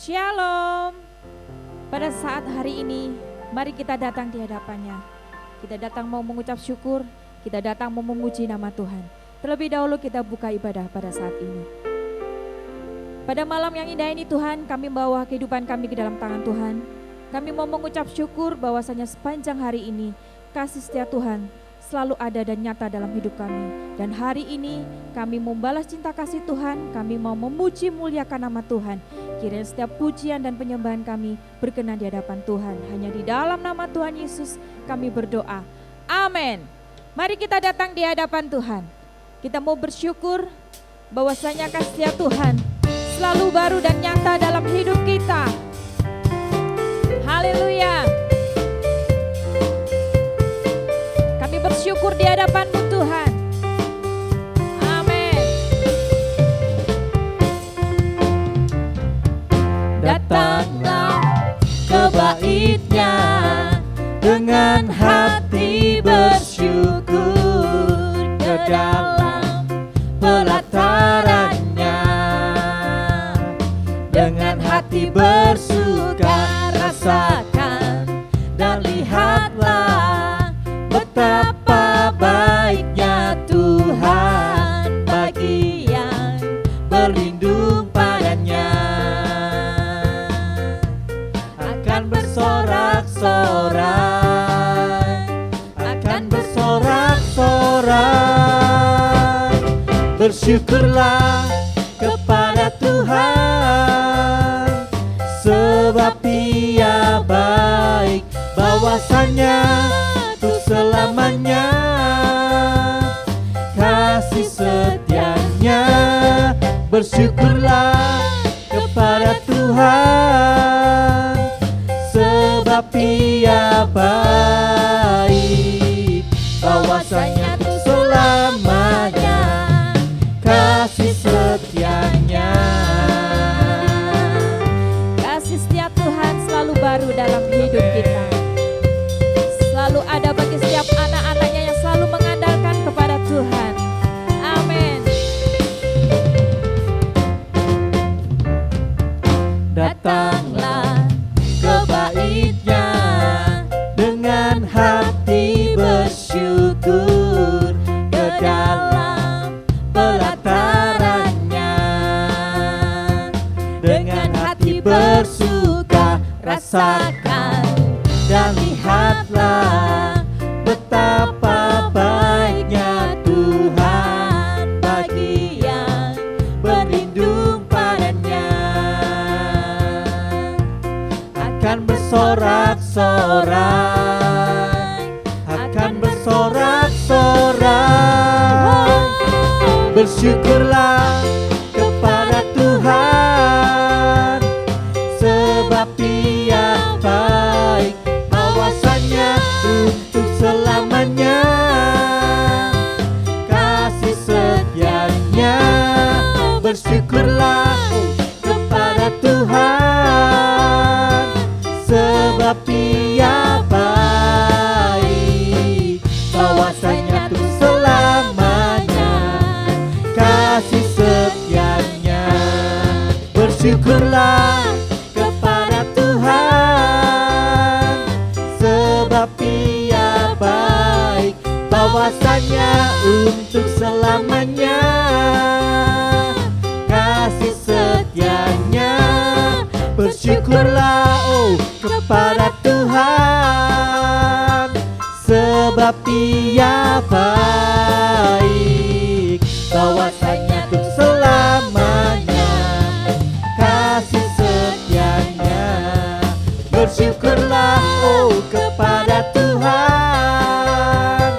Shalom. Pada saat hari ini, mari kita datang di hadapannya. Kita datang mau mengucap syukur, kita datang mau memuji nama Tuhan. Terlebih dahulu kita buka ibadah pada saat ini. Pada malam yang indah ini Tuhan, kami membawa kehidupan kami ke dalam tangan Tuhan. Kami mau mengucap syukur bahwasanya sepanjang hari ini, kasih setia Tuhan selalu ada dan nyata dalam hidup kami. Dan hari ini kami membalas cinta kasih Tuhan, kami mau memuji muliakan nama Tuhan. Kiranya setiap pujian dan penyembahan kami berkenan di hadapan Tuhan. Hanya di dalam nama Tuhan Yesus kami berdoa. Amin. Mari kita datang di hadapan Tuhan. Kita mau bersyukur bahwasanya kasih setia Tuhan selalu baru dan nyata dalam hidup kita. Haleluya. Kami bersyukur di hadapan-Mu Tuhan. Amin. Datanglah ke bait-Nya dengan hati bersyukur ke dalam pelataran-Nya. Dengan hati bersuka rasakan dan lihatlah betapa baiknya Tuhan bagi yang berlindung padanya. Akan bersorak-sorai, akan bersorak-sorai. Bersyukurlah kepada Tuhan, sebab Dia baik, bahwasanya untuk selamanya kasih setianya. Bersyukurlah kepada Tuhan, sebab Dia baik, bahwasanya untuk selamanya kasih setianya. Kasih setia Tuhan selalu baru dalam hidup kita. Selalu ada bagi setiap anak-anaknya yang selalu mengandalkan kepada Tuhan. Amin. Datanglah ke bait-Nya dengan hati bersyukur ke dalam pelataran-Nya. Dengan hati bersuka rasakan dan lihatlah betapa baiknya Tuhan bagi yang berlindung padanya. Akan bersorak-sorai, akan bersorak-sorai. Bersyukurlah kepada Tuhan, sebab Dia baik, bahwasanya untuk selamanya kasih setianya. Bersyukurlah kepada Tuhan, sebab Dia baik, bahwasanya untuk selamanya kasih setianya. Bersyukurlah kepada Tuhan, sebab Dia baik, bahwasanya untuk selamanya kasih setianya. Bersyukurlah kepada Tuhan, sebab Dia baik, bahwasanya untuk selamanya kasih setianya. Bersyukurlah kepada Tuhan,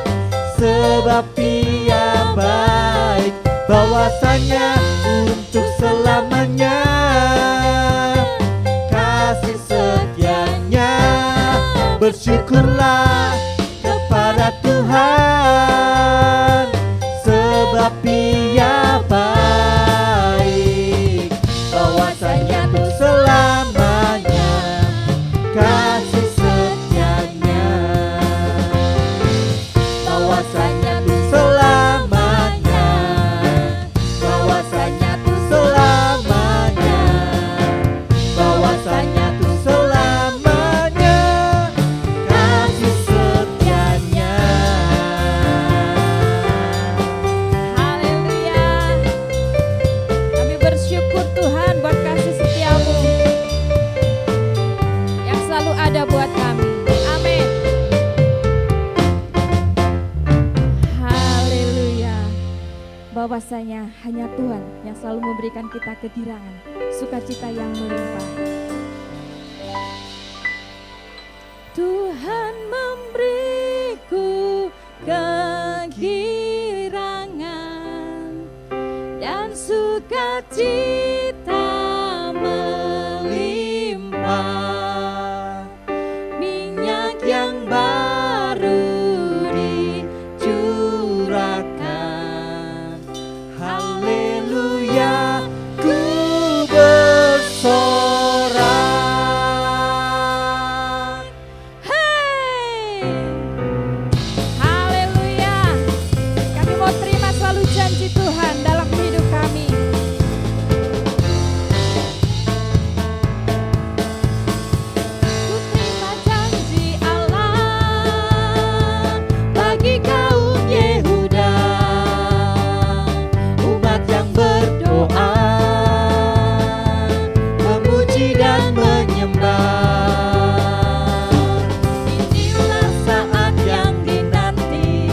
sebab Dia baik, bahwasanya untuk selamanya kasih setianya. Bersyukurlah kepada Tuhan, sebab Dia baik, bahwasanya untuk selamanya kasih setianya. Bahwasanya untuk selamanya, bahwasanya untuk selamanya, bahwa bahwasanya hanya Tuhan yang selalu memberikan kita kedirangan, sukacita yang melimpah. Tuhan memberiku kegirangan dan sukacita melimpah, minyak yang baru dicurahkan, haleluya, ku bersorak. Hey, haleluya, kami mau terima selalu janji Tuhan dalam hidup kami. Ku terima janji Allah bagi kaum Yehuda, umat yang berdoa, memuji dan menyembah. Inilah saat yang dinanti,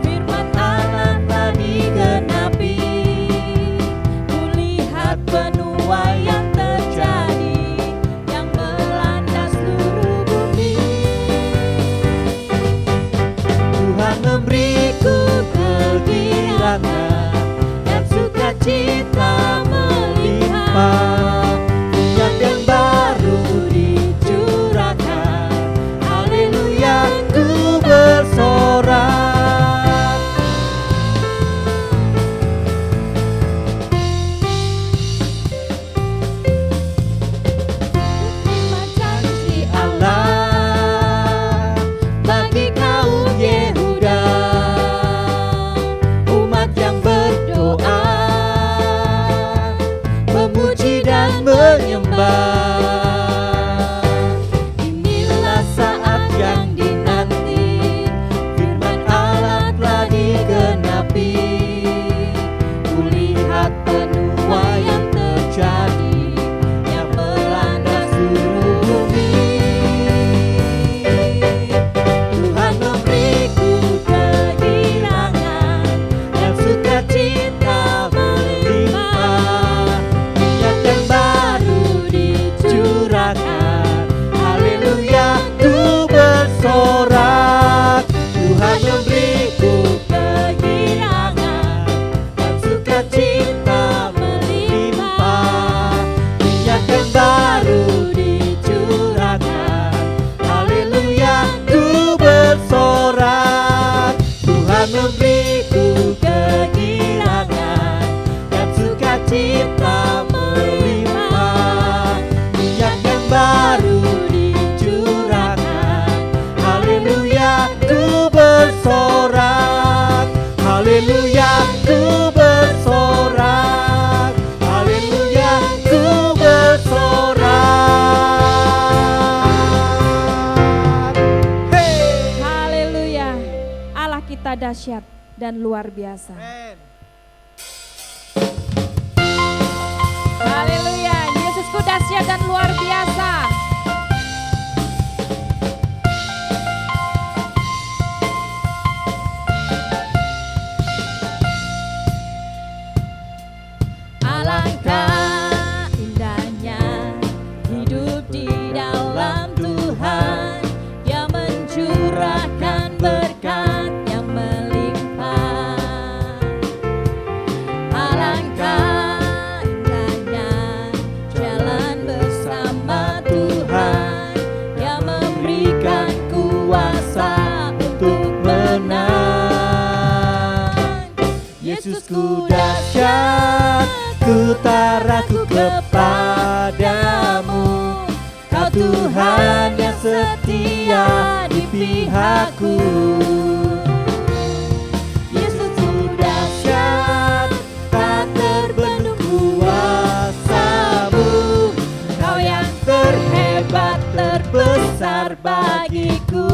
firman Allah telah digenapi. Kulihat penuai yang terjadi, yang melanda seluruh bumi. Tuhan memberiku kegirangan dan sukacita melimpah, minyak yang baru dicurahkan, haleluya, ku bersorak. Terima janji Allah bagi kaum Yehuda, umat yang berdoa, memuji dan menyembah. Inilah saat yang dinanti, firman Allah telah digenapi. Kulihat penuai yang terjadi, yang melanda seluruh bumi. Tuhan memberiku kegirangan dan sukacita melimpah, minyak yang baru dicurahkan, haleluya, ku bersorak. Tuhan memberiku kegirangan dan sukacita melimpah, minyak yang baru dicurahkan, haleluya, ku bersorak. Tuhan memberiku kegirangan dan sukacita melimpah, minyak yang baru dicurahkan, haleluya, ku bersorak, haleluya, ku bersorak, haleluya, ku bersorak. Hey! Haleluya, Allah kita dahsyat dan luar biasa. Haleluya, Yesusku dahsyat dan luar biasa. Alangkah indahnya hidup di dalam Tuhan, yang mencurahkan berkat yang melimpah. Alangkah indahnya jalan bersama Tuhan, yang memberikan kuasa untuk menang. Yesusku dahsyat, ku taruhku kepadamu, Kau Tuhan yang setia di pihakku. Yesusku dahsyat, tak terbendung kuasamu, Kau yang terhebat, terbesar bagiku.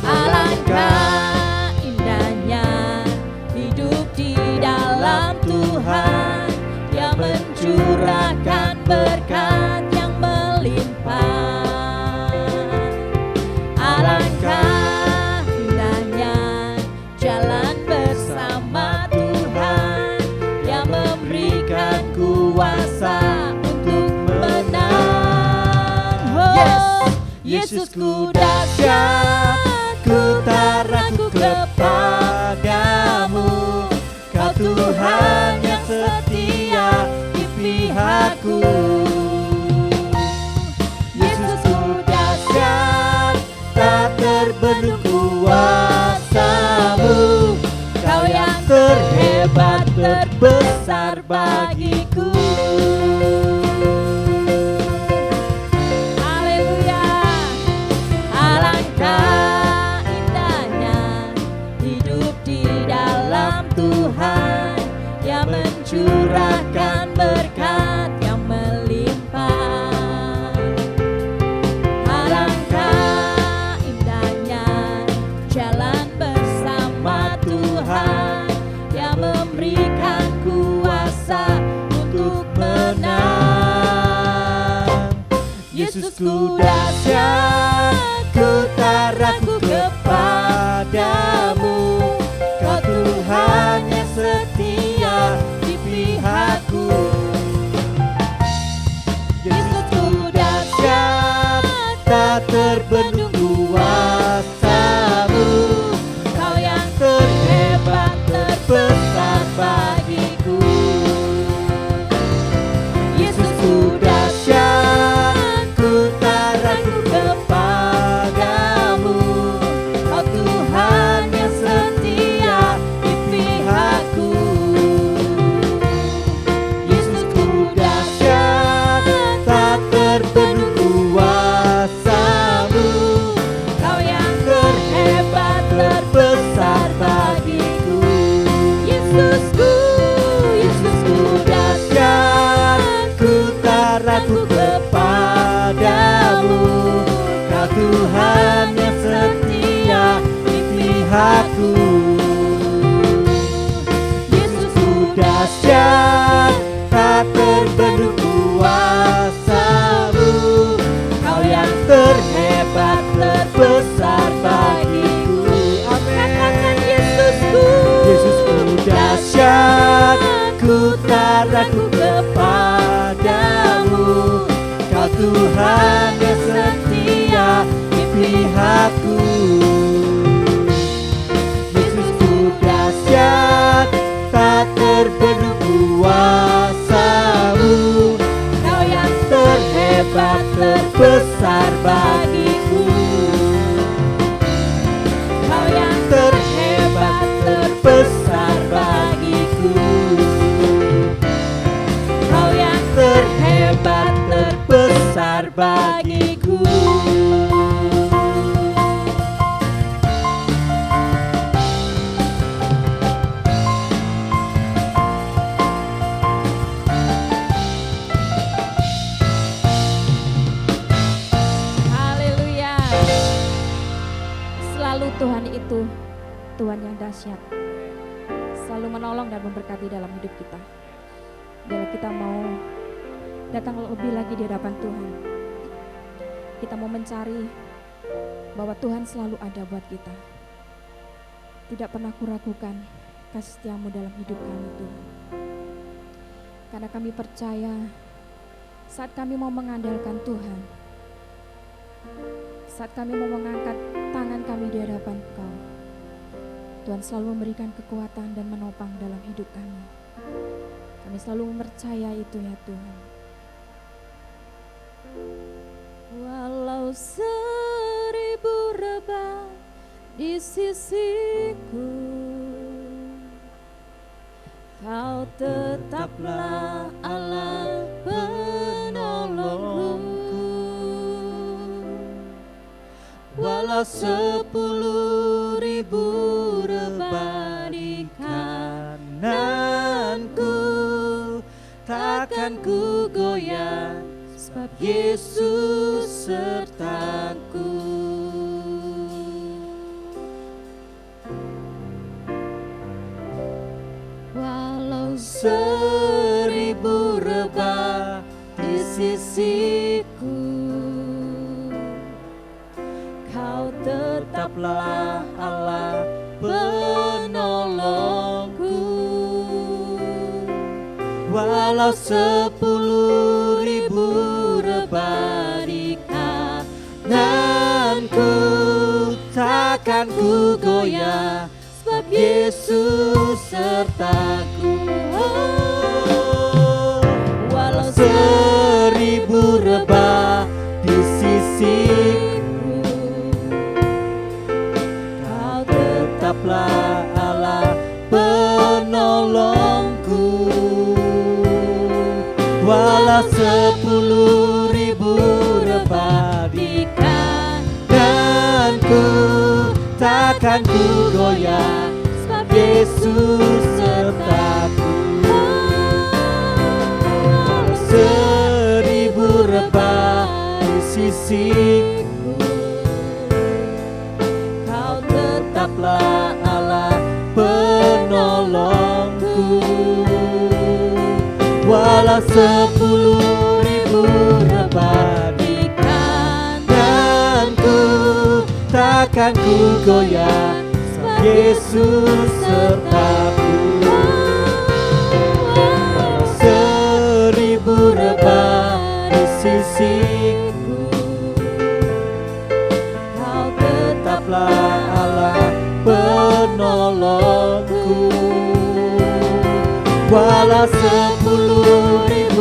Alangkah indahnya hidup di dalam Tuhan, yang mencurahkan berkat yang melimpah. Alangkah memberikan kuasa untuk menang. Yes, Yesusku dahsyat, ku tak ragu kepadamu. Kau Tuhan yang setia di pihakku. Yesusku dahsyat, tak terbendung kuasa-Mu. Kau yang terhebat, terbesar bagiku. Haleluya. Alangkah indahnya hidup di dalam Tuhan yang mencurahkan berkat yang melimpah. Alangkah indahnya jalan bersama Tuhan yang memberikan kuasa untuk menang. Yesusku dahsyat, ku tak ragu kepadamu. Kau Tuhan yang setia di pihakku. Yesusku dahsyat, tak terbendung kuasa-Mu. Kau yang terhebat, terbesar bagiku. Yesusku dahsyat, ku tak ragu kepadamu. Kau Tuhan yang setia di pihakku. Yesusku dahsyat, tak terbendung kuasa-Mu. Kau yang terhebat, terbesar bagiku. Yesusku, Yesusku dahsyat, ku tak ragu kepadamu. Kau Tuhan yang setia di pihakku. Yesusku dahsyat, tak terbendung kuasa-Mu. Kau yang terhebat, terbesar bagiku. Amin. Yesusku, Yesusku dahsyat, ku tak ragu kepadamu. Kau Tuhan yang setia di pihakku. Yesusku dahsyat, tak terbendung kuasa-Mu. Kau yang terhebat, terbesar bagiku. Kau yang terhebat, terbesar bagiku. Kau yang terhebat, terbesar bagiku. haleluya. Selalu Tuhan itu Tuhan yang dahsyat, selalu menolong dan memberkati dalam hidup kita. Bila kita mau datang lebih lagi di hadapan Tuhan, kita mau mencari bahwa Tuhan selalu ada buat kita. Tidak pernah kuragukan kasih setiamu dalam hidup kami Tuhan. Karena kami percaya saat kami mau mengandalkan Tuhan, saat kami mau mengangkat tangan kami di hadapan Engkau, Tuhan selalu memberikan kekuatan dan menopang dalam hidup kami. Kami selalu mempercayai itu ya Tuhan. Walau 1000 rebah di sisiku, Kau tetaplah Allah penolongku. Walau 10.000 rebah di kananku, takkan ku goyah, sebab Yesus sertaku. Walau 1000 rebah di sisiku, Kau tetaplah Allah penolongku. Walau 10.000 rebah di kananku, takkan ku goyah, sebab Yesus sertaku. Walau 1000 rebah di sisiku, Kau tetaplah Allah penolongku. Walau 10.000 rebah di kananku, takkan ku goyah, sebab Yesus sertaku. 1000 rebah di sisiku, Kau tetaplah Allah penolongku. Walau 10.000 rebah di kananku, takkan ku goyah, sebab Yesus sertaku. 1000 rebah di sisiku, Kau tetaplah Allah penolongku. Walau 10.000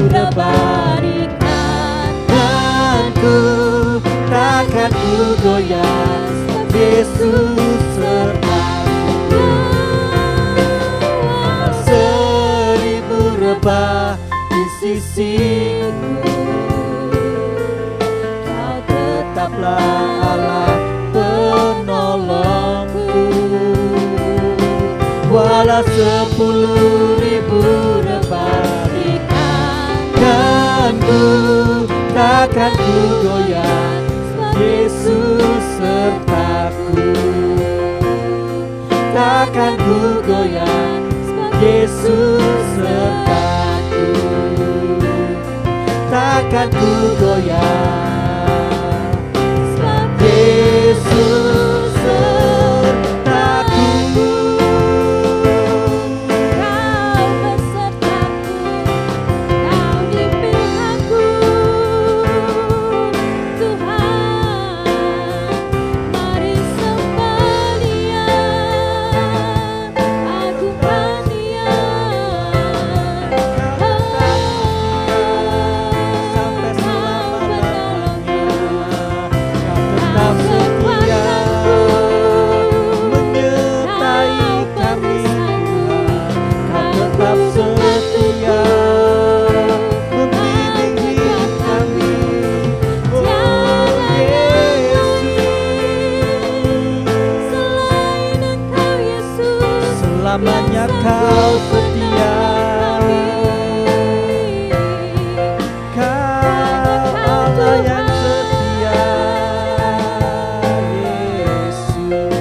rebah di kananku, takkan ku goyah, sebab Yesus sertaku. 1000 rebah di sisiku, Kau tetaplah Allah penolongku. Walau 10.000 rebah di kananku, takkan ku goyah, sebab Yesus sertaku. Takkan ku goyah, sebab Yesus sertaku. Takkan ku goyah, sebab Yesus sertaku. Kau besertaku, Kau di pihakku, Tuhan. Mari sembah Dia, agungkan Dia. Sampai selama-lamanya Kau tetap Kau setia kekuatanku, menyertai kami. Kau tetap setia membimbing hidup kami. Oh Yesus, selain Engkau Yesus, selamanya Kau setia. Kau Allah yang setia, Yesus.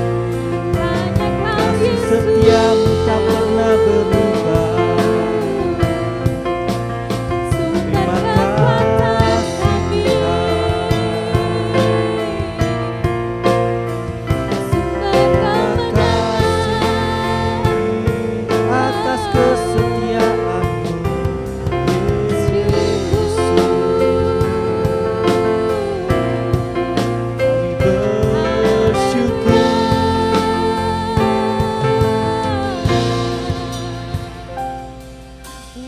hanya Kau Kasih Yesus. setiamu tak pernah berubah. Sumber Terima kekuatan kasih kami, sumber kemenangan. atas kesetiaanmu, Yesus. Kami bersyukur.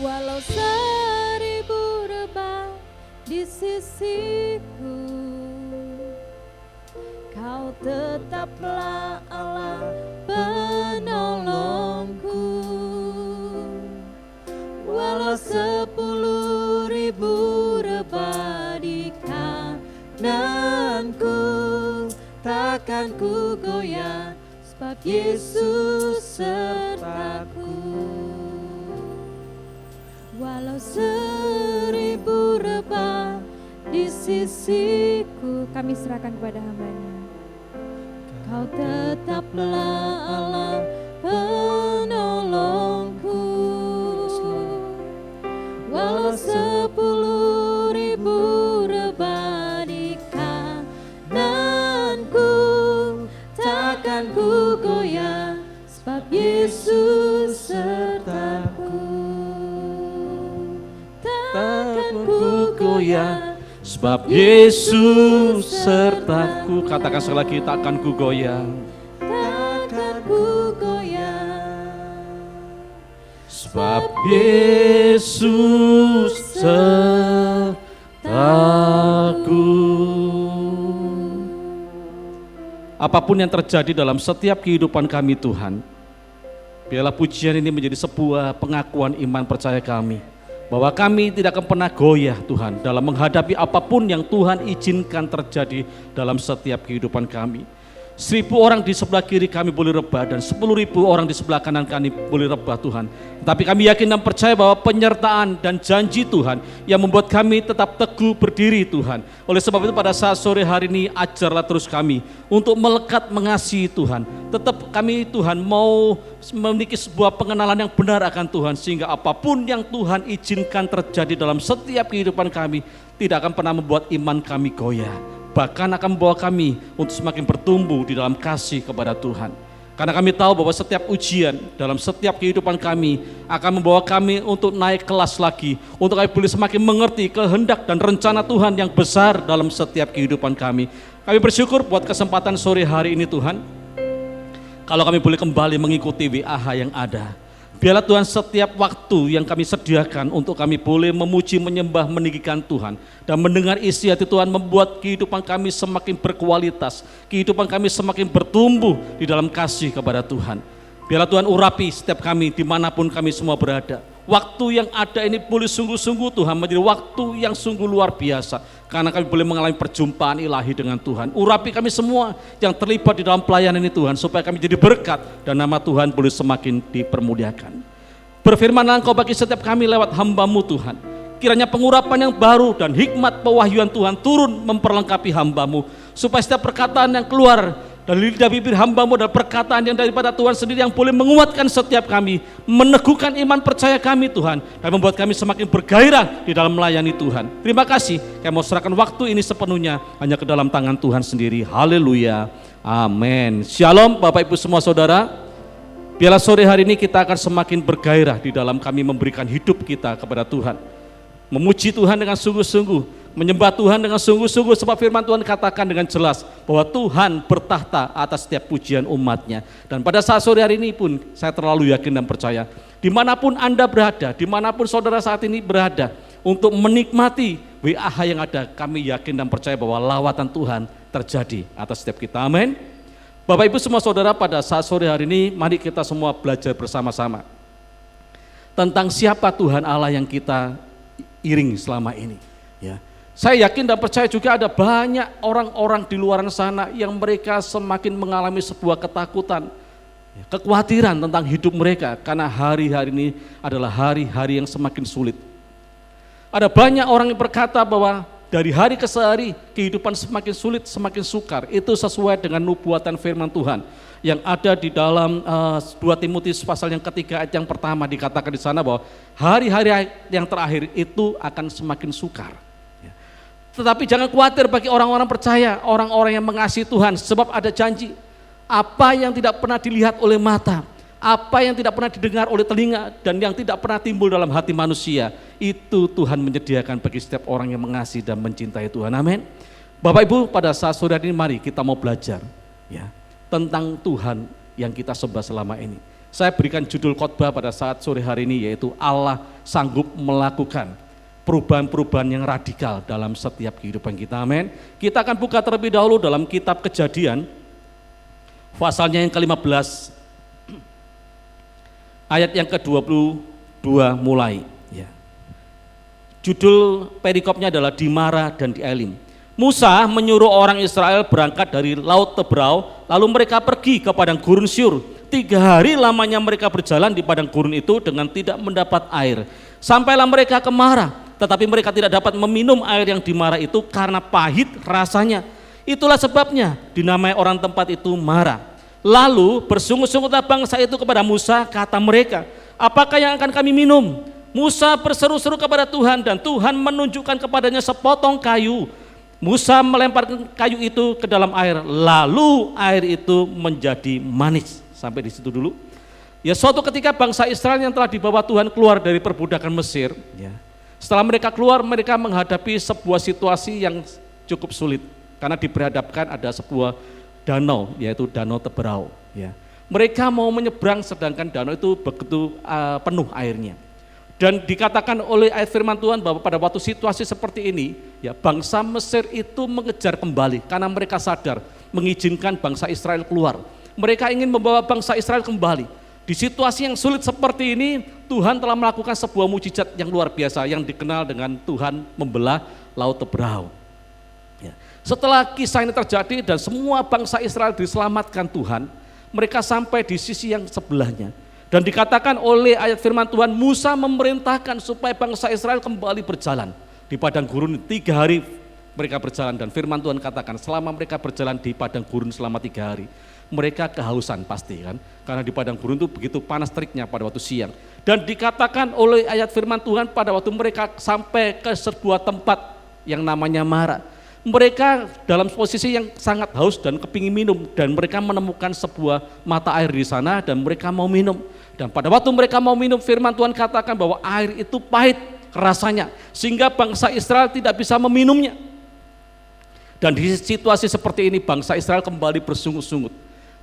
Walau 1000 rebah di sisiku, Kau tetaplah Allah penolongku. Walau 10.000 rebah di kananku, takkan ku goyah, sebab Yesus sertaku. Walau 1000 rebah di sisiku, kami serahkan kepada hamba-Nya. Kau tetaplah Allah penolongku. Walau 10.000 rebah di kananku, takkan ku goyah, sebab Yesus sertaku. ku goyah, sebab Yesus sertaku. Katakan sekali lagi, takkan ku goyah. Takkan ku goyah. Sebab Yesus sertaku. Apapun yang terjadi dalam setiap kehidupan kami Tuhan, biarlah pujian ini menjadi sebuah pengakuan iman percaya kami, bahwa kami tidak akan pernah goyah Tuhan dalam menghadapi apapun yang Tuhan izinkan terjadi dalam setiap kehidupan kami. 1.000 orang di sebelah kiri kami boleh rebah dan 10.000 orang di sebelah kanan kami boleh rebah Tuhan. Tapi kami yakin dan percaya bahwa penyertaan dan janji Tuhan yang membuat kami tetap teguh berdiri Tuhan. Oleh sebab itu pada saat sore hari ini ajarlah terus kami untuk melekat mengasihi Tuhan. Tetap kami Tuhan mau memiliki sebuah pengenalan yang benar akan Tuhan, sehingga apapun yang Tuhan izinkan terjadi dalam setiap kehidupan kami tidak akan pernah membuat iman kami goyah. Bahkan akan membawa kami untuk semakin bertumbuh di dalam kasih kepada Tuhan. Karena kami tahu bahwa setiap ujian dalam setiap kehidupan kami akan membawa kami untuk naik kelas lagi, untuk kami boleh semakin mengerti kehendak dan rencana Tuhan yang besar dalam setiap kehidupan kami. Kami bersyukur buat kesempatan sore hari ini Tuhan, kalau kami boleh kembali mengikuti WAH yang ada. Biarlah Tuhan setiap waktu yang kami sediakan untuk kami boleh memuji, menyembah, meninggikan Tuhan dan mendengar isi hati Tuhan membuat kehidupan kami semakin berkualitas, kehidupan kami semakin bertumbuh di dalam kasih kepada Tuhan. Biarlah Tuhan urapi setiap kami dimanapun kami semua berada. Waktu yang ada ini boleh sungguh-sungguh Tuhan menjadi waktu yang sungguh luar biasa, karena kami boleh mengalami perjumpaan ilahi dengan Tuhan. Urapi kami semua yang terlibat di dalam pelayanan ini Tuhan, supaya kami jadi berkat dan nama Tuhan boleh semakin dipermuliakan. Berfirmanlah Engkau bagi setiap kami lewat hamba-Mu Tuhan. Kiranya pengurapan yang baru dan hikmat pewahyuan Tuhan turun memperlengkapi hamba-Mu, supaya setiap perkataan yang keluar dari lidah bibir hamba-Mu dan perkataan yang daripada Tuhan sendiri yang boleh menguatkan setiap kami, meneguhkan iman percaya kami Tuhan, dan membuat kami semakin bergairah di dalam melayani Tuhan. Terima kasih, kami mau serahkan waktu ini sepenuhnya hanya ke dalam tangan Tuhan sendiri. Haleluya, amin. Shalom Bapak Ibu semua saudara. Biarlah sore hari ini kita akan semakin bergairah di dalam kami memberikan hidup kita kepada Tuhan, memuji Tuhan dengan sungguh-sungguh, menyembah Tuhan dengan sungguh-sungguh, sebab firman Tuhan katakan dengan jelas bahwa Tuhan bertahta atas setiap pujian umatnya. Dan pada saat sore hari ini pun saya terlalu yakin dan percaya, dimanapun Anda berada, dimanapun saudara saat ini berada, untuk menikmati WAH yang ada, kami yakin dan percaya bahwa lawatan Tuhan terjadi atas setiap kita. Amin. Bapak Ibu semua saudara, pada saat sore hari ini mari kita semua belajar bersama-sama tentang siapa Tuhan Allah yang kita iring selama ini, ya. Saya yakin dan percaya juga ada banyak orang-orang di luar sana yang mereka semakin mengalami sebuah ketakutan, kekhawatiran tentang hidup mereka, karena hari-hari ini adalah hari-hari yang semakin sulit. Ada banyak orang yang berkata bahwa dari hari ke hari kehidupan semakin sulit, semakin sukar. Itu sesuai dengan nubuatan firman Tuhan yang ada di dalam 2 Timotius pasal yang ketiga ayat yang pertama, dikatakan di sana bahwa hari-hari yang terakhir itu akan semakin sukar. Tetapi jangan khawatir bagi orang-orang percaya, orang-orang yang mengasihi Tuhan, sebab ada janji. Apa yang tidak pernah dilihat oleh mata, apa yang tidak pernah didengar oleh telinga, dan yang tidak pernah timbul dalam hati manusia, itu Tuhan menyediakan bagi setiap orang yang mengasihi dan mencintai Tuhan. Amin. Bapak Ibu, pada saat sore ini mari kita mau belajar, ya, tentang Tuhan yang kita sembah selama ini. Saya berikan judul khotbah pada saat sore hari ini, yaitu Allah sanggup melakukan perubahan-perubahan yang radikal dalam setiap kehidupan kita. Amin. Kita akan buka terlebih dahulu dalam kitab Kejadian, pasalnya yang ke-15, ayat yang ke-22 mulai. Ya. Judul perikopnya adalah di Mara dan di Elim. Musa menyuruh orang Israel berangkat dari Laut Tebrau, lalu mereka pergi ke padang gurun Syur. 3 hari lamanya mereka berjalan di padang gurun itu dengan tidak mendapat air. Sampailah mereka ke Mara, tetapi mereka tidak dapat meminum air yang di Mara itu karena pahit rasanya. Itulah sebabnya dinamai orang tempat itu Mara. Lalu bersungut-sungutlah bangsa itu kepada Musa, kata mereka, apakah yang akan kami minum? Musa berseru-seru kepada Tuhan, dan Tuhan menunjukkan kepadanya sepotong kayu. Musa melemparkan kayu itu ke dalam air, lalu air itu menjadi manis. Sampai di situ dulu. Ya, suatu ketika bangsa Israel yang telah dibawa Tuhan keluar dari perbudakan Mesir, ya, Setelah mereka keluar, mereka menghadapi sebuah situasi yang cukup sulit karena diperhadapkan ada sebuah danau, yaitu Danau Teberau. Ya. Mereka mau menyeberang sedangkan danau itu begitu penuh airnya. Dan dikatakan oleh ayat firman Tuhan bahwa pada waktu situasi seperti ini, ya bangsa Mesir itu mengejar kembali karena mereka sadar mengizinkan bangsa Israel keluar. Mereka ingin membawa bangsa Israel kembali. Di situasi yang sulit seperti ini, Tuhan telah melakukan sebuah mujizat yang luar biasa yang dikenal dengan Tuhan membelah Laut Teberau. Ya. Setelah kisah ini terjadi dan semua bangsa Israel diselamatkan Tuhan, mereka sampai di sisi yang sebelahnya. Dan dikatakan oleh ayat firman Tuhan, Musa memerintahkan supaya bangsa Israel kembali berjalan di padang gurun 3 hari mereka berjalan. Dan firman Tuhan katakan selama mereka berjalan di padang gurun selama 3 hari, mereka kehausan pasti kan, karena di padang gurun itu begitu panas teriknya pada waktu siang. Dan dikatakan oleh ayat firman Tuhan pada waktu mereka sampai ke sebuah tempat yang namanya Mara, mereka dalam posisi yang sangat haus dan kepingin minum, dan mereka menemukan sebuah mata air di sana dan mereka mau minum. Dan pada waktu mereka mau minum, firman Tuhan katakan bahwa air itu pahit rasanya sehingga bangsa Israel tidak bisa meminumnya. Dan di situasi seperti ini bangsa Israel kembali bersungut-sungut.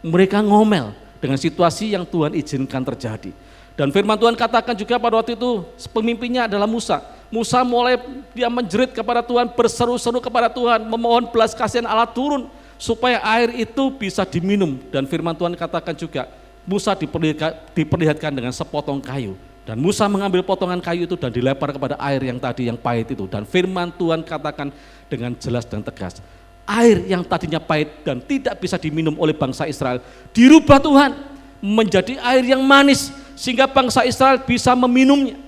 Mereka ngomel dengan situasi yang Tuhan izinkan terjadi. Dan firman Tuhan katakan juga pada waktu itu pemimpinnya adalah Musa. Musa mulai dia menjerit kepada Tuhan, berseru-seru kepada Tuhan, memohon belas kasihan Allah turun supaya air itu bisa diminum. Dan firman Tuhan katakan juga Musa diperlihatkan dengan sepotong kayu. Dan Musa mengambil potongan kayu itu dan dilempar kepada air yang tadi yang pahit itu. Dan firman Tuhan katakan dengan jelas dan tegas, air yang tadinya pahit dan tidak bisa diminum oleh bangsa Israel dirubah Tuhan menjadi air yang manis sehingga bangsa Israel bisa meminumnya.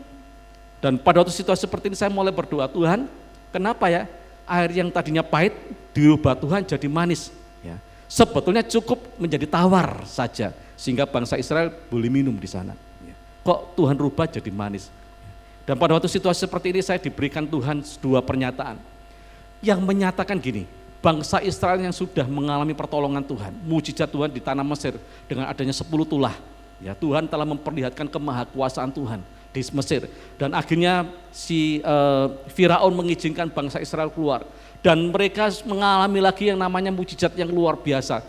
Dan pada waktu situasi seperti ini saya mulai berdoa, Tuhan kenapa ya air yang tadinya pahit dirubah Tuhan jadi manis ya. Sebetulnya cukup menjadi tawar saja sehingga bangsa Israel boleh minum di sana. Kok Tuhan rubah jadi manis? Dan pada waktu situasi seperti ini saya diberikan Tuhan 2 pernyataan yang menyatakan gini, bangsa Israel yang sudah mengalami pertolongan Tuhan, mujizat Tuhan di tanah Mesir dengan adanya 10 tulah, ya Tuhan telah memperlihatkan kemahakuasaan Tuhan di Mesir. Dan akhirnya si Firaun mengizinkan bangsa Israel keluar dan mereka mengalami lagi yang namanya mujizat yang luar biasa,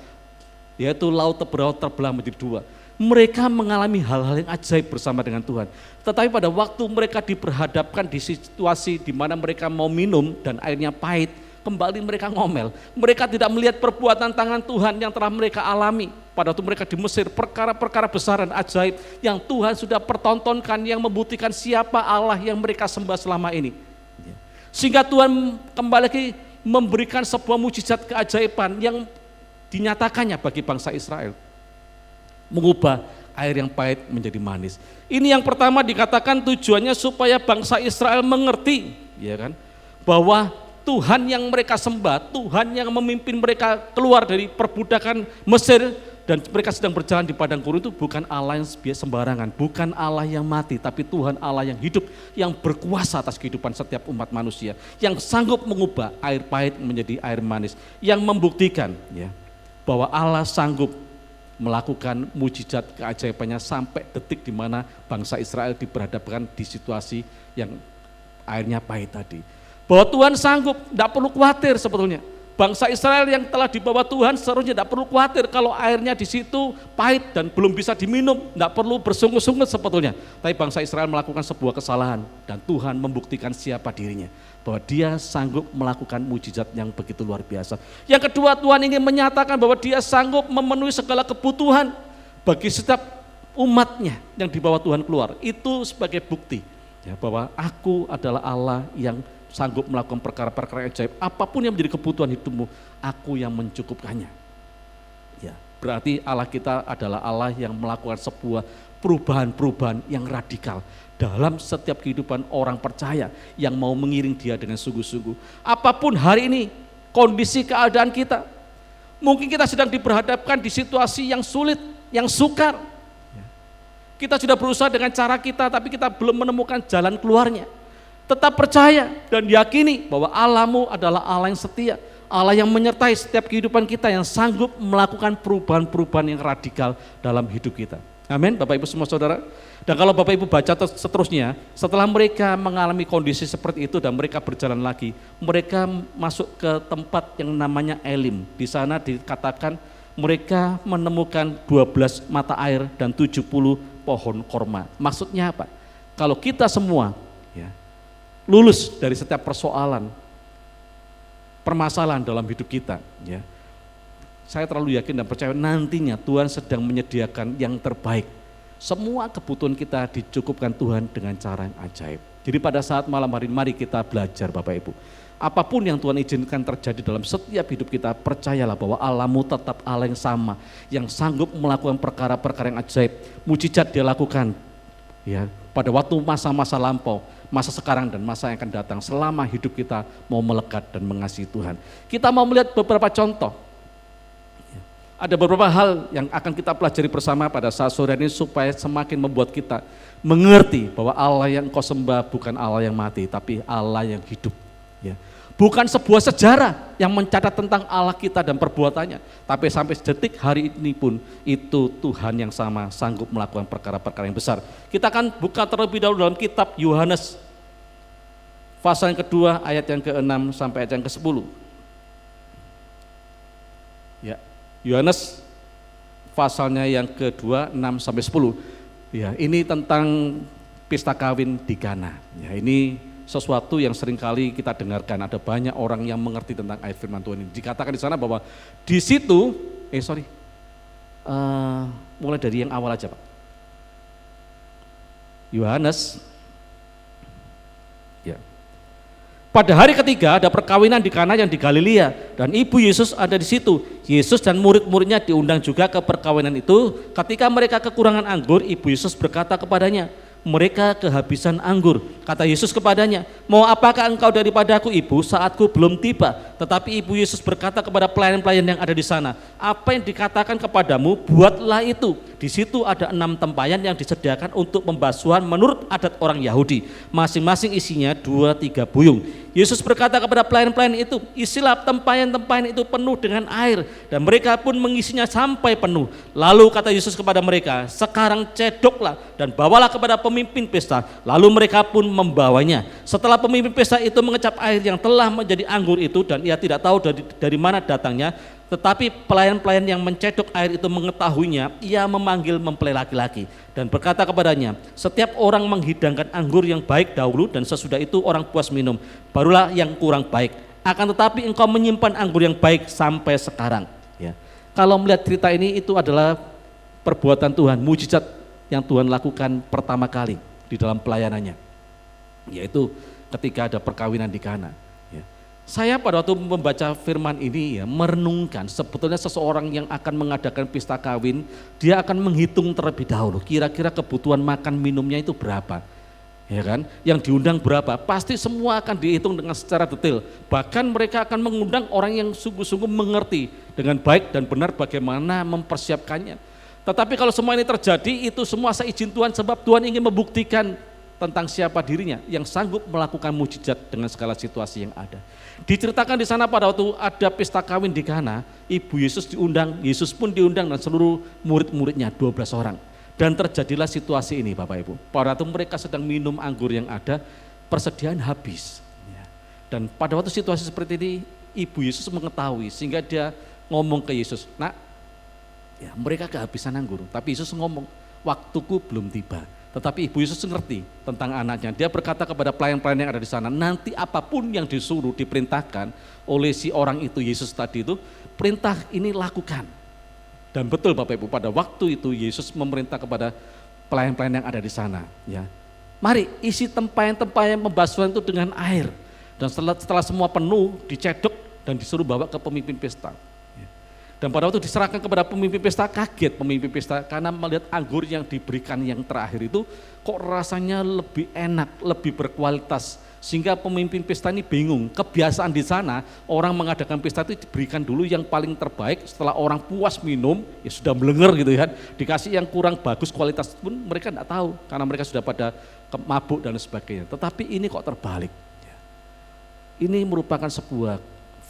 yaitu Laut Teberau terbelah menjadi 2. Mereka mengalami hal-hal yang ajaib bersama dengan Tuhan. Tetapi pada waktu mereka diperhadapkan di situasi di mana mereka mau minum dan airnya pahit, kembali mereka ngomel. Mereka tidak melihat perbuatan tangan Tuhan yang telah mereka alami pada waktu mereka di Mesir, perkara-perkara besar dan ajaib yang Tuhan sudah pertontonkan, yang membuktikan siapa Allah yang mereka sembah selama ini. Sehingga Tuhan kembali lagi memberikan sebuah mujizat keajaiban yang dinyatakannya bagi bangsa Israel, mengubah air yang pahit menjadi manis. Ini yang pertama dikatakan tujuannya supaya bangsa Israel mengerti, ya kan, bahwa Tuhan yang mereka sembah, Tuhan yang memimpin mereka keluar dari perbudakan Mesir dan mereka sedang berjalan di padang gurun itu bukan Allah yang sembarangan, bukan Allah yang mati, tapi Tuhan Allah yang hidup, yang berkuasa atas kehidupan setiap umat manusia, yang sanggup mengubah air pahit menjadi air manis, yang membuktikan ya bahwa Allah sanggup melakukan mujizat keajaibannya sampai detik di mana bangsa Israel diperhadapkan di situasi yang airnya pahit tadi. Bahwa Tuhan sanggup, tidak perlu khawatir sebetulnya. Bangsa Israel yang telah dibawa Tuhan seharusnya tidak perlu khawatir kalau airnya di situ pahit dan belum bisa diminum, tidak perlu bersungut-sungut sebetulnya. Tapi bangsa Israel melakukan sebuah kesalahan dan Tuhan membuktikan siapa dirinya, bahwa dia sanggup melakukan mujizat yang begitu luar biasa. Yang kedua, Tuhan ingin menyatakan bahwa dia sanggup memenuhi segala kebutuhan bagi setiap umatnya yang dibawa Tuhan keluar. Itu sebagai bukti ya, bahwa aku adalah Allah yang sanggup melakukan perkara-perkara ajaib. Apapun yang menjadi kebutuhan hidupmu, aku yang mencukupkannya. Ya, berarti Allah kita adalah Allah yang melakukan sebuah perubahan-perubahan yang radikal dalam setiap kehidupan orang percaya yang mau mengiring dia dengan sungguh-sungguh. Apapun hari ini kondisi keadaan kita, mungkin kita sedang diperhadapkan di situasi yang sulit, yang sukar. Kita sudah berusaha dengan cara kita, tapi kita belum menemukan jalan keluarnya. Tetap percaya dan yakini bahwa Allahmu adalah Allah yang setia, Allah yang menyertai setiap kehidupan kita, yang sanggup melakukan perubahan-perubahan yang radikal dalam hidup kita. Amin, Bapak Ibu semua saudara. Dan kalau Bapak Ibu baca seterusnya, setelah mereka mengalami kondisi seperti itu dan mereka berjalan lagi, mereka masuk ke tempat yang namanya Elim. Di sana dikatakan mereka menemukan 12 mata air dan 70 pohon korma. Maksudnya apa? Kalau kita semua ya, lulus dari setiap persoalan, permasalahan dalam hidup kita, ya, saya terlalu yakin dan percaya nantinya Tuhan sedang menyediakan yang terbaik. Semua kebutuhan kita dicukupkan Tuhan dengan cara yang ajaib. Jadi pada saat malam hari mari kita belajar Bapak Ibu. Apapun yang Tuhan izinkan terjadi dalam setiap hidup kita, percayalah bahwa Allahmu tetap Allah yang sama, yang sanggup melakukan perkara-perkara yang ajaib. Mujizat Dia lakukan ya, pada waktu masa-masa lampau, masa sekarang dan masa yang akan datang, selama hidup kita mau melekat dan mengasihi Tuhan. Kita mau melihat beberapa contoh. Ada beberapa hal yang akan kita pelajari bersama pada saat sore ini supaya semakin membuat kita mengerti bahwa Allah yang kau sembah bukan Allah yang mati, tapi Allah yang hidup. Ya. Bukan sebuah sejarah yang mencatat tentang Allah kita dan perbuatannya, tapi sampai detik hari ini pun itu Tuhan yang sama sanggup melakukan perkara-perkara yang besar. Kita akan buka terlebih dahulu dalam kitab Yohanes pasal yang kedua ayat yang ke-6 sampai ayat yang ke-10. Ya. Yohanes pasalnya yang kedua 6 sampai 10. Ya, ini tentang pesta kawin di Kana. Ya, ini sesuatu yang seringkali kita dengarkan. Ada banyak orang yang mengerti tentang ayat firman Tuhan ini. Dikatakan di sana bahwa di situ, mulai dari yang awal aja Pak. Yohanes. Ya. Pada hari ketiga ada perkawinan di Kana yang di Galilea dan ibu Yesus ada di situ. Yesus dan murid-muridnya diundang juga ke perkawinan itu. Ketika mereka kekurangan anggur, ibu Yesus berkata kepadanya, mereka kehabisan anggur. Kata Yesus kepadanya, mau apakah engkau daripadaku ibu, saatku belum tiba. Tetapi ibu Yesus berkata kepada pelayan-pelayan yang ada di sana, apa yang dikatakan kepadamu, buatlah itu. Di situ ada 6 tempayan yang disediakan untuk pembasuhan menurut adat orang Yahudi. Masing-masing isinya 2-3 buyung. Yesus berkata kepada pelayan-pelayan itu, isilah tempayan-tempayan itu penuh dengan air. Dan mereka pun mengisinya sampai penuh. Lalu kata Yesus kepada mereka, sekarang cedoklah dan bawalah kepada pemimpin pesta. Lalu mereka pun membawanya. Setelah pemimpin pesta itu mengecap air yang telah menjadi anggur itu, dan ia tidak tahu dari mana datangnya, tetapi pelayan-pelayan yang mencedok air itu mengetahuinya, ia memanggil mempelai laki-laki dan berkata kepadanya, setiap orang menghidangkan anggur yang baik dahulu dan sesudah itu orang puas minum, barulah yang kurang baik. Akan tetapi engkau menyimpan anggur yang baik sampai sekarang. Ya. Kalau melihat cerita ini, itu adalah perbuatan Tuhan, mujizat yang Tuhan lakukan pertama kali di dalam pelayanannya, yaitu ketika ada perkawinan di Kana. Saya pada waktu membaca firman ini ya, merenungkan sebetulnya seseorang yang akan mengadakan pesta kawin, dia akan menghitung terlebih dahulu kira-kira kebutuhan makan minumnya itu berapa. Ya kan? Yang diundang berapa? Pasti semua akan dihitung dengan secara detail. Bahkan mereka akan mengundang orang yang sungguh-sungguh mengerti dengan baik dan benar bagaimana mempersiapkannya. Tetapi kalau semua ini terjadi, itu semua seizin Tuhan, sebab Tuhan ingin membuktikan tentang siapa dirinya yang sanggup melakukan mujizat dengan segala situasi yang ada. Diceritakan di sana pada waktu ada pesta kawin di Kana, ibu Yesus diundang, Yesus pun diundang dan seluruh murid-muridnya 12 orang. Dan terjadilah situasi ini Bapak Ibu. Pada waktu mereka sedang minum anggur yang ada, persediaan habis. Dan pada waktu situasi seperti ini, ibu Yesus mengetahui sehingga dia ngomong ke Yesus, nak, ya, mereka kehabisan anggur. Tapi Yesus ngomong, waktuku belum tiba. Tetapi ibu Yesus ngerti tentang anaknya. Dia berkata kepada pelayan-pelayan yang ada di sana, nanti apapun yang disuruh, diperintahkan oleh si orang itu, Yesus tadi itu, perintah ini lakukan. Dan betul Bapak Ibu, pada waktu itu Yesus memerintah kepada pelayan-pelayan yang ada di sana, ya, mari isi tempayan-tempayan pembasuhan itu dengan air. Dan setelah semua penuh, dicedok dan disuruh bawa ke pemimpin pesta. Dan pada waktu diserahkan kepada pemimpin pesta, kaget pemimpin pesta karena melihat anggur yang diberikan yang terakhir itu kok rasanya lebih enak, lebih berkualitas. Sehingga pemimpin pesta ini bingung. Kebiasaan di sana orang mengadakan pesta itu diberikan dulu yang paling terbaik, setelah orang puas minum ya sudah melenger gitu ya. Dikasih yang kurang bagus kualitas pun mereka tidak tahu karena mereka sudah pada mabuk dan sebagainya. Tetapi ini kok terbalik. Ini merupakan sebuah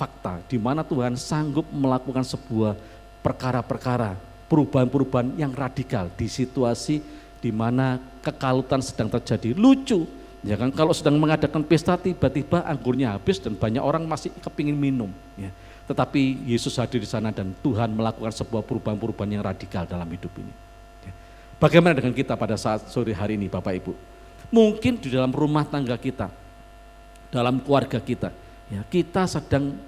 fakta di mana Tuhan sanggup melakukan sebuah perkara-perkara perubahan-perubahan yang radikal di situasi di mana kekalutan sedang terjadi. Lucu, ya kan, kalau sedang mengadakan pesta tiba-tiba anggurnya habis dan banyak orang masih kepingin minum. Ya. Tetapi Yesus hadir di sana dan Tuhan melakukan sebuah perubahan-perubahan yang radikal dalam hidup ini. Ya. Bagaimana dengan kita pada saat sore hari ini Bapak Ibu? Mungkin di dalam rumah tangga kita, dalam keluarga kita, ya, kita sedang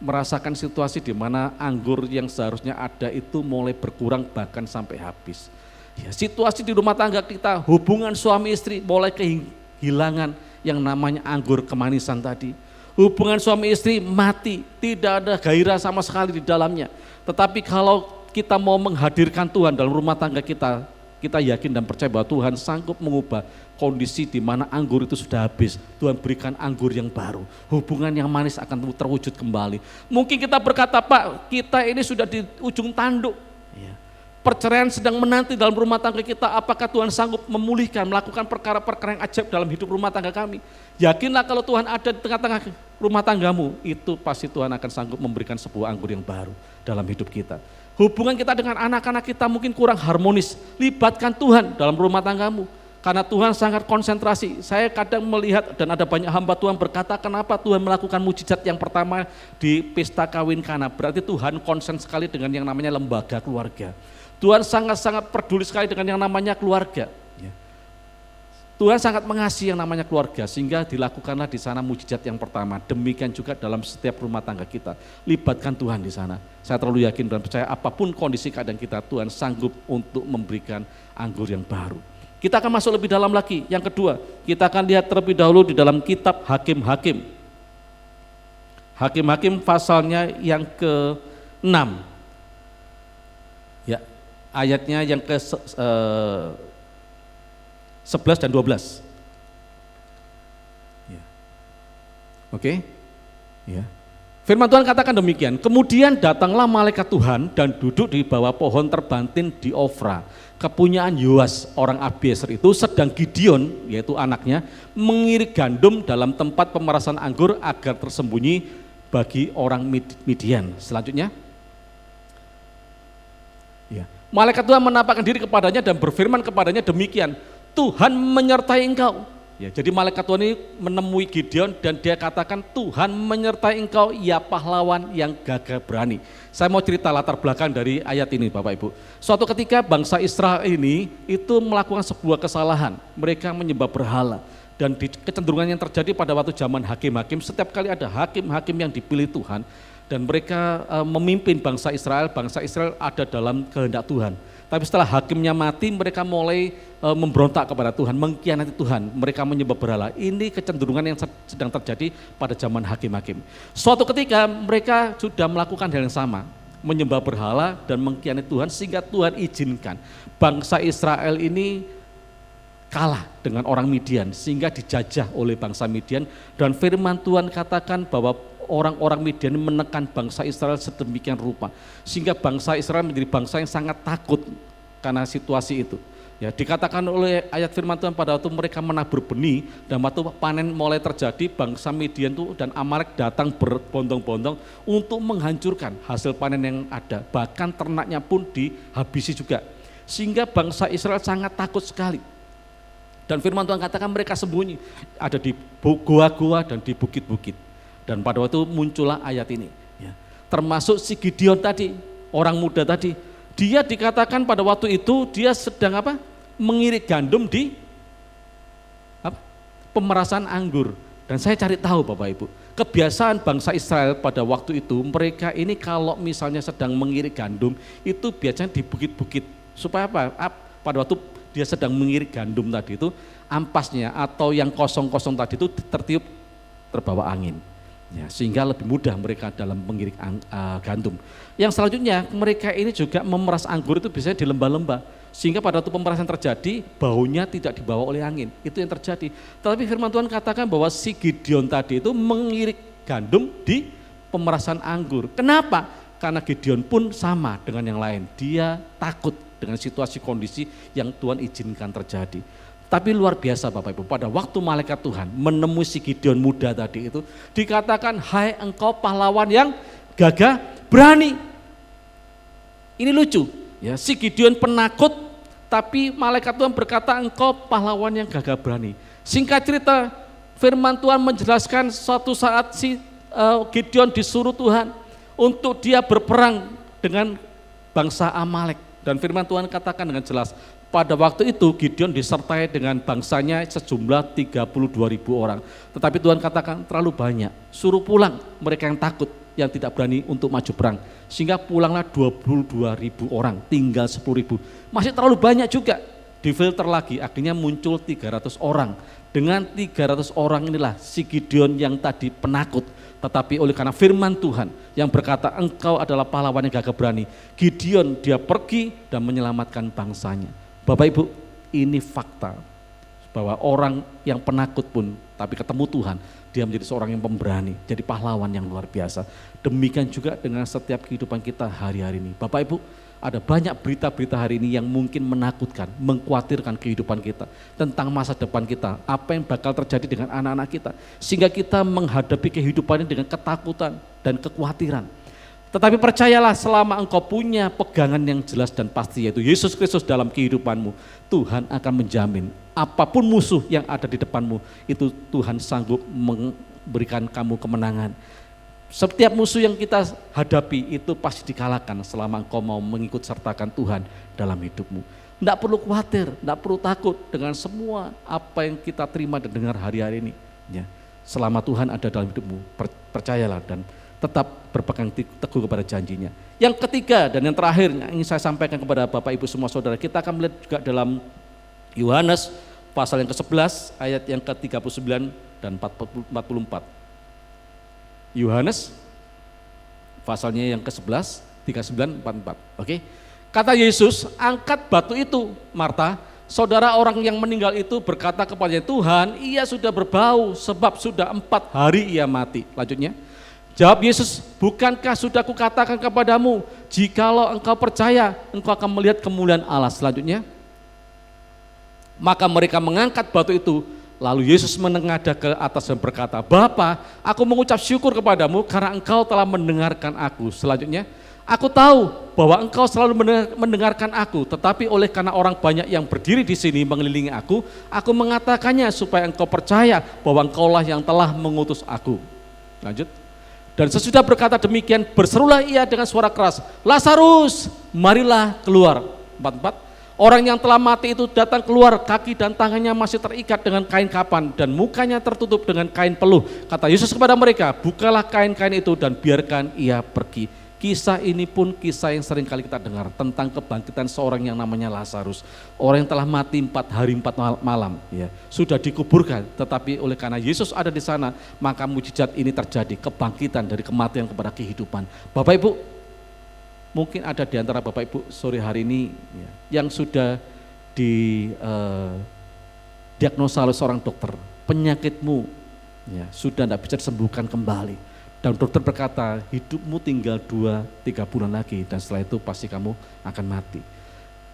merasakan situasi di mana anggur yang seharusnya ada itu mulai berkurang bahkan sampai habis. Ya, situasi di rumah tangga kita, hubungan suami istri mulai kehilangan yang namanya anggur kemanisan tadi. Hubungan suami istri mati, tidak ada gairah sama sekali di dalamnya. Tetapi kalau kita mau menghadirkan Tuhan dalam rumah tangga kita, kita yakin dan percaya bahwa Tuhan sanggup mengubah kondisi di mana anggur itu sudah habis. Tuhan berikan anggur yang baru. Hubungan yang manis akan terwujud kembali. Mungkin kita berkata, Pak, kita ini sudah di ujung tanduk. Ya. Perceraian sedang menanti dalam rumah tangga kita. Apakah Tuhan sanggup memulihkan, melakukan perkara-perkara yang ajaib dalam hidup rumah tangga kami? Yakinlah kalau Tuhan ada di tengah-tengah rumah tanggamu, itu pasti Tuhan akan sanggup memberikan sebuah anggur yang baru dalam hidup kita. Hubungan kita dengan anak-anak kita mungkin kurang harmonis. Libatkan Tuhan dalam rumah tanggamu. Karena Tuhan sangat konsentrasi. Saya kadang melihat dan ada banyak hamba Tuhan berkata, kenapa Tuhan melakukan mujizat yang pertama di pesta kawin Kana? Berarti Tuhan konsen sekali dengan yang namanya lembaga keluarga. Tuhan sangat-sangat peduli sekali dengan yang namanya keluarga. Tuhan sangat mengasihi yang namanya keluarga, sehingga dilakukanlah di sana mujizat yang pertama. Demikian juga dalam setiap rumah tangga kita, libatkan Tuhan di sana. Saya terlalu yakin dan percaya apapun kondisi keadaan kita, Tuhan sanggup untuk memberikan anggur yang baru. Kita akan masuk lebih dalam lagi. Yang kedua, kita akan lihat terlebih dahulu di dalam kitab Hakim-Hakim. Hakim-Hakim pasalnya yang ke-6. Ya, ayatnya yang ke 11 dan 12. Ya. Oke? Ya. Firman Tuhan katakan demikian, kemudian datanglah malaikat Tuhan dan duduk di bawah pohon terbantin di Ofra, kepunyaan Yoas orang Abieser itu, sedang Gideon, yaitu anaknya, mengirik gandum dalam tempat pemerasan anggur agar tersembunyi bagi orang Midian. Selanjutnya, ya. Malaikat Tuhan menampakkan diri kepadanya dan berfirman kepadanya demikian, Tuhan menyertai engkau. Ya, jadi malaikat Tuhan ini menemui Gideon dan dia katakan, Tuhan menyertai engkau, ya pahlawan yang gagah berani. Saya mau cerita latar belakang dari ayat ini Bapak Ibu. Suatu ketika bangsa Israel ini itu melakukan sebuah kesalahan. Mereka menyembah berhala. Dan kecenderungan yang terjadi pada waktu zaman hakim-hakim, setiap kali ada hakim-hakim yang dipilih Tuhan, dan mereka memimpin bangsa Israel ada dalam kehendak Tuhan. Tapi setelah hakimnya mati, mereka mulai memberontak kepada Tuhan, mengkhianati Tuhan, mereka menyembah berhala. Ini kecenderungan yang sedang terjadi pada zaman hakim-hakim. Suatu ketika mereka sudah melakukan hal yang sama, menyembah berhala dan mengkhianati Tuhan, sehingga Tuhan izinkan bangsa Israel ini kalah dengan orang Midian, sehingga dijajah oleh bangsa Midian, dan firman Tuhan katakan bahwa orang-orang Midian menekan bangsa Israel sedemikian rupa, sehingga bangsa Israel menjadi bangsa yang sangat takut karena situasi itu. Ya, dikatakan oleh ayat firman Tuhan pada waktu mereka menabur benih dan waktu panen mulai terjadi, bangsa Midian itu dan Amalek datang berbondong-bondong untuk menghancurkan hasil panen yang ada, bahkan ternaknya pun dihabisi juga, sehingga bangsa Israel sangat takut sekali. Dan firman Tuhan katakan mereka sembunyi, ada di gua-gua dan di bukit-bukit. Dan pada waktu muncullah ayat ini, ya. Termasuk si Gideon tadi, orang muda tadi, dia dikatakan pada waktu itu dia sedang apa? Mengirik gandum di apa? Pemerasan anggur. Dan saya cari tahu Bapak Ibu, kebiasaan bangsa Israel pada waktu itu, mereka ini kalau misalnya sedang mengirik gandum, itu biasanya di bukit-bukit. Supaya apa? Pada waktu dia sedang mengirik gandum tadi itu, ampasnya atau yang kosong-kosong tadi itu tertiup terbawa angin. Ya, sehingga lebih mudah mereka dalam mengirik gandum. Yang selanjutnya mereka ini juga memeras anggur itu biasanya di lembah-lembah, sehingga pada waktu pemerasan terjadi baunya tidak dibawa oleh angin. Itu yang terjadi. Tetapi firman Tuhan katakan bahwa si Gideon tadi itu mengirik gandum di pemerasan anggur. Kenapa? Karena Gideon pun sama dengan yang lain. Dia takut dengan situasi kondisi yang Tuhan izinkan terjadi. Tapi luar biasa Bapak Ibu, pada waktu malaikat Tuhan menemui si Gideon muda tadi itu, dikatakan, hai engkau pahlawan yang gagah berani. Ini lucu, Ya, si Gideon penakut, tapi malaikat Tuhan berkata engkau pahlawan yang gagah berani. Singkat cerita, firman Tuhan menjelaskan suatu saat si Gideon disuruh Tuhan untuk dia berperang dengan bangsa Amalek. Dan firman Tuhan katakan dengan jelas, pada waktu itu Gideon disertai dengan bangsanya sejumlah 32.000 orang. Tetapi Tuhan katakan terlalu banyak, suruh pulang mereka yang takut, yang tidak berani untuk maju perang. Sehingga pulanglah 22.000 orang, tinggal 10.000. Masih terlalu banyak juga, difilter lagi, akhirnya muncul 300 orang. Dengan 300 orang inilah si Gideon yang tadi penakut, tetapi oleh karena firman Tuhan yang berkata engkau adalah pahlawan yang gagah berani, Gideon dia pergi dan menyelamatkan bangsanya. Bapak Ibu, ini fakta bahwa orang yang penakut pun tapi ketemu Tuhan, dia menjadi seorang yang pemberani, jadi pahlawan yang luar biasa. Demikian juga dengan setiap kehidupan kita hari-hari ini. Bapak Ibu, ada banyak berita-berita hari ini yang mungkin menakutkan, mengkhawatirkan kehidupan kita, tentang masa depan kita, apa yang bakal terjadi dengan anak-anak kita, sehingga kita menghadapi kehidupan ini dengan ketakutan dan kekhawatiran. Tetapi percayalah, selama engkau punya pegangan yang jelas dan pasti, yaitu Yesus Kristus dalam kehidupanmu, Tuhan akan menjamin apapun musuh yang ada di depanmu, itu Tuhan sanggup memberikan kamu kemenangan. Setiap musuh yang kita hadapi itu pasti dikalahkan selama engkau mau mengikut sertakan Tuhan dalam hidupmu. Tidak perlu khawatir, tidak perlu takut dengan semua apa yang kita terima dan dengar hari-hari ini. Ya, selama Tuhan ada dalam hidupmu, percayalah dan tetap berpegang teguh kepada janjinya. Yang ketiga dan yang terakhir yang ingin saya sampaikan kepada Bapak Ibu semua saudara, kita akan melihat juga dalam Yohanes pasal yang ke-11 ayat yang ke-39 dan 44. Yohanes pasalnya yang ke-11, 39, 44. Oke. Kata Yesus, angkat batu itu, Marta. Saudara orang yang meninggal itu berkata kepadanya, Tuhan, ia sudah berbau sebab sudah 4 hari ia mati. Lanjutnya, jawab Yesus, bukankah sudah kukatakan kepadamu, jikalau engkau percaya, engkau akan melihat kemuliaan Allah. Selanjutnya, maka mereka mengangkat batu itu. Lalu Yesus menengadah ke atas dan berkata, Bapa, aku mengucap syukur kepadamu karena engkau telah mendengarkan aku. Selanjutnya, aku tahu bahwa engkau selalu mendengarkan aku, tetapi oleh karena orang banyak yang berdiri di sini mengelilingi aku mengatakannya supaya engkau percaya bahwa engkaulah yang telah mengutus aku. Lanjut. Dan sesudah berkata demikian, berserulah ia dengan suara keras, Lazarus, marilah keluar. 44. Orang yang telah mati itu datang keluar, kaki dan tangannya masih terikat dengan kain kapan dan mukanya tertutup dengan kain peluh. Kata Yesus kepada mereka, bukalah kain-kain itu dan biarkan ia pergi. Kisah ini pun kisah yang sering kali kita dengar tentang kebangkitan seorang yang namanya Lazarus. Orang yang telah mati 4 hari 4 malam, ya, sudah dikuburkan, tetapi oleh karena Yesus ada di sana, maka mujizat ini terjadi, kebangkitan dari kematian kepada kehidupan. Bapak Ibu, mungkin ada di antara Bapak Ibu sore hari ini ya, yang sudah diagnosa oleh seorang dokter, penyakitmu ya, sudah tidak bisa disembuhkan kembali. Dan dokter berkata, hidupmu tinggal 2-3 bulan lagi dan setelah itu pasti kamu akan mati.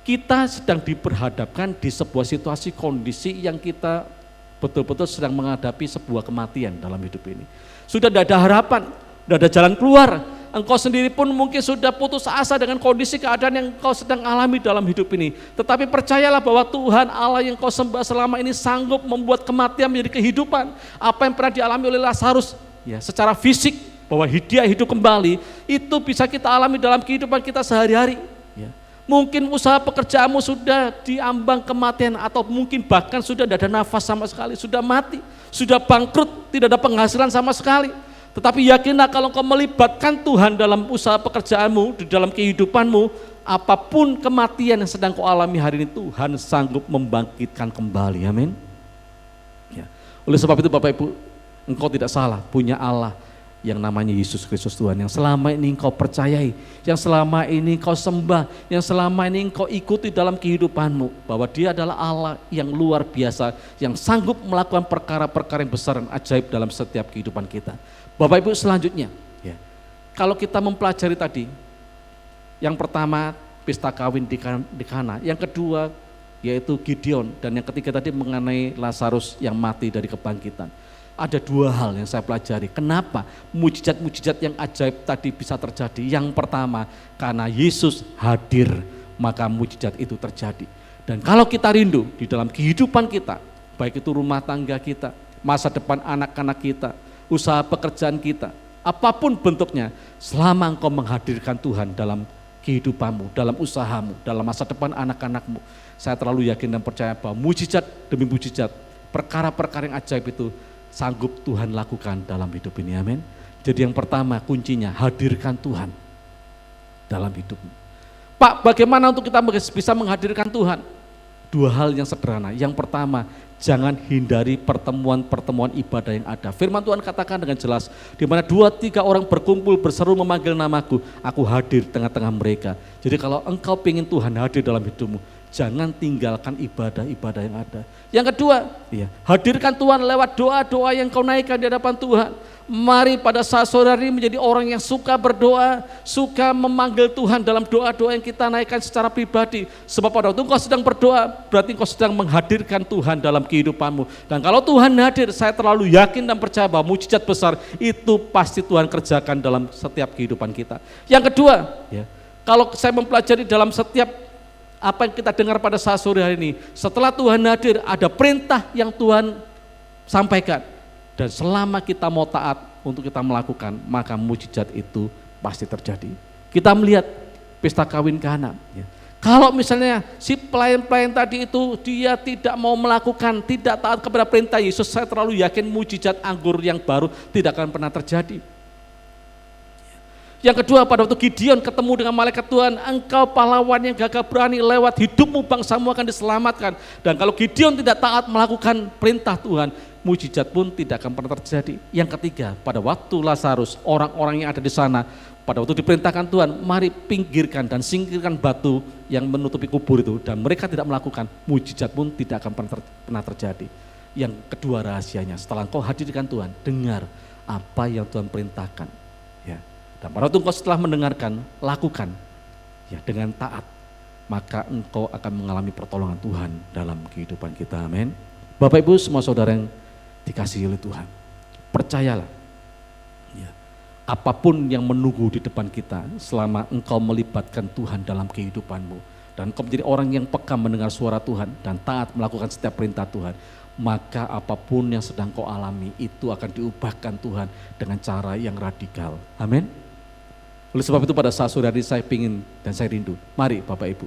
Kita sedang diperhadapkan di sebuah situasi kondisi yang kita betul-betul sedang menghadapi sebuah kematian dalam hidup ini. Sudah tidak ada harapan, tidak ada jalan keluar. Engkau sendiri pun mungkin sudah putus asa dengan kondisi keadaan yang engkau sedang alami dalam hidup ini. Tetapi percayalah bahwa Tuhan Allah yang kau sembah selama ini sanggup membuat kematian menjadi kehidupan. Apa yang pernah dialami oleh Lazarus ya, secara fisik bahwa dia hidup kembali, itu bisa kita alami dalam kehidupan kita sehari-hari. Ya. Mungkin usaha pekerjaanmu sudah diambang kematian atau mungkin bahkan sudah tidak ada nafas sama sekali, sudah mati, sudah bangkrut, tidak ada penghasilan sama sekali. Tetapi yakinlah kalau engkau melibatkan Tuhan dalam usaha pekerjaanmu, di dalam kehidupanmu, apapun kematian yang sedang kau alami hari ini, Tuhan sanggup membangkitkan kembali, amin. Ya. Oleh sebab itu Bapak Ibu, engkau tidak salah punya Allah yang namanya Yesus Kristus Tuhan, yang selama ini engkau percayai, yang selama ini engkau sembah, yang selama ini engkau ikuti dalam kehidupanmu, bahwa dia adalah Allah yang luar biasa, yang sanggup melakukan perkara-perkara yang besar dan ajaib dalam setiap kehidupan kita. Bapak Ibu, selanjutnya, ya, kalau kita mempelajari tadi, yang pertama pesta kawin di Kana, yang kedua yaitu Gideon, dan yang ketiga tadi mengenai Lazarus yang mati dari kebangkitan. Ada 2 hal yang saya pelajari. Kenapa mujizat-mujizat yang ajaib tadi bisa terjadi? Yang pertama, karena Yesus hadir maka mujizat itu terjadi. Dan kalau kita rindu di dalam kehidupan kita, baik itu rumah tangga kita, masa depan anak-anak kita, usaha pekerjaan kita, apapun bentuknya, selama engkau menghadirkan Tuhan dalam kehidupanmu, dalam usahamu, dalam masa depan anak-anakmu, saya terlalu yakin dan percaya bahwa mujizat demi mujizat, perkara-perkara yang ajaib itu sanggup Tuhan lakukan dalam hidup ini, amin. Jadi yang pertama kuncinya, hadirkan Tuhan dalam hidupmu. Pak, bagaimana untuk kita bisa menghadirkan Tuhan? Dua hal yang sederhana. Yang pertama, jangan hindari pertemuan-pertemuan ibadah yang ada. Firman Tuhan katakan dengan jelas, di mana 2-3 orang berkumpul berseru memanggil namaku, aku hadir tengah-tengah mereka. Jadi kalau engkau ingin Tuhan hadir dalam hidupmu, jangan tinggalkan ibadah-ibadah yang ada. Yang kedua, hadirkan Tuhan lewat doa-doa yang kau naikkan di hadapan Tuhan. Mari pada saat sore hari ini menjadi orang yang suka berdoa, suka memanggil Tuhan dalam doa-doa yang kita naikkan secara pribadi. Sebab pada waktu engkau sedang berdoa, berarti engkau sedang menghadirkan Tuhan dalam kehidupanmu. Dan kalau Tuhan hadir, saya terlalu yakin dan percaya bahwa mujizat besar itu pasti Tuhan kerjakan dalam setiap kehidupan kita. Yang kedua, kalau saya mempelajari dalam setiap apa yang kita dengar pada saat sore hari ini, setelah Tuhan hadir, ada perintah yang Tuhan sampaikan. Dan selama kita mau taat untuk kita melakukan, maka mujizat itu pasti terjadi. Kita melihat pesta kawin Kana. Kalau misalnya si pelayan-pelayan tadi itu dia tidak mau melakukan, tidak taat kepada perintah Yesus, saya terlalu yakin mujizat anggur yang baru tidak akan pernah terjadi. Yang kedua, pada waktu Gideon ketemu dengan malaikat Tuhan, engkau pahlawan yang gagah berani, lewat hidupmu bangsamu akan diselamatkan. Dan kalau Gideon tidak taat melakukan perintah Tuhan, mujizat pun tidak akan pernah terjadi. Yang ketiga, pada waktu Lazarus, orang-orang yang ada di sana, pada waktu diperintahkan Tuhan, mari pinggirkan dan singkirkan batu yang menutupi kubur itu, dan mereka tidak melakukan, mujizat pun tidak akan pernah terjadi. Yang kedua rahasianya, setelah engkau hadirkan Tuhan, dengar apa yang Tuhan perintahkan. Dan pada waktu engkau setelah mendengarkan, lakukan dengan taat, maka engkau akan mengalami pertolongan Tuhan dalam kehidupan kita, amin. Bapak Ibu semua saudara yang dikasihi oleh Tuhan, percayalah, apapun yang menunggu di depan kita selama engkau melibatkan Tuhan dalam kehidupanmu, dan engkau menjadi orang yang peka mendengar suara Tuhan dan taat melakukan setiap perintah Tuhan, maka apapun yang sedang kau alami itu akan diubahkan Tuhan dengan cara yang radikal, amin. Oleh sebab itu pada saat sore hari saya ingin dan saya rindu, mari Bapak Ibu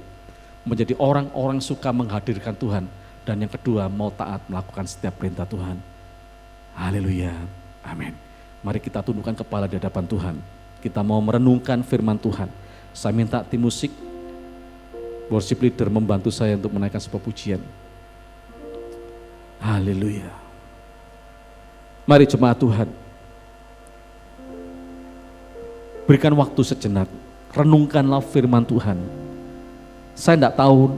menjadi orang-orang suka menghadirkan Tuhan, dan yang kedua mau taat melakukan setiap perintah Tuhan. Haleluya, amin. Mari kita tundukkan kepala di hadapan Tuhan, kita mau merenungkan firman Tuhan. Saya minta tim musik, worship leader membantu saya untuk menaikkan sebuah pujian. Haleluya. Mari jemaat Tuhan, berikan waktu sejenak, renungkanlah firman Tuhan. Saya tidak tahu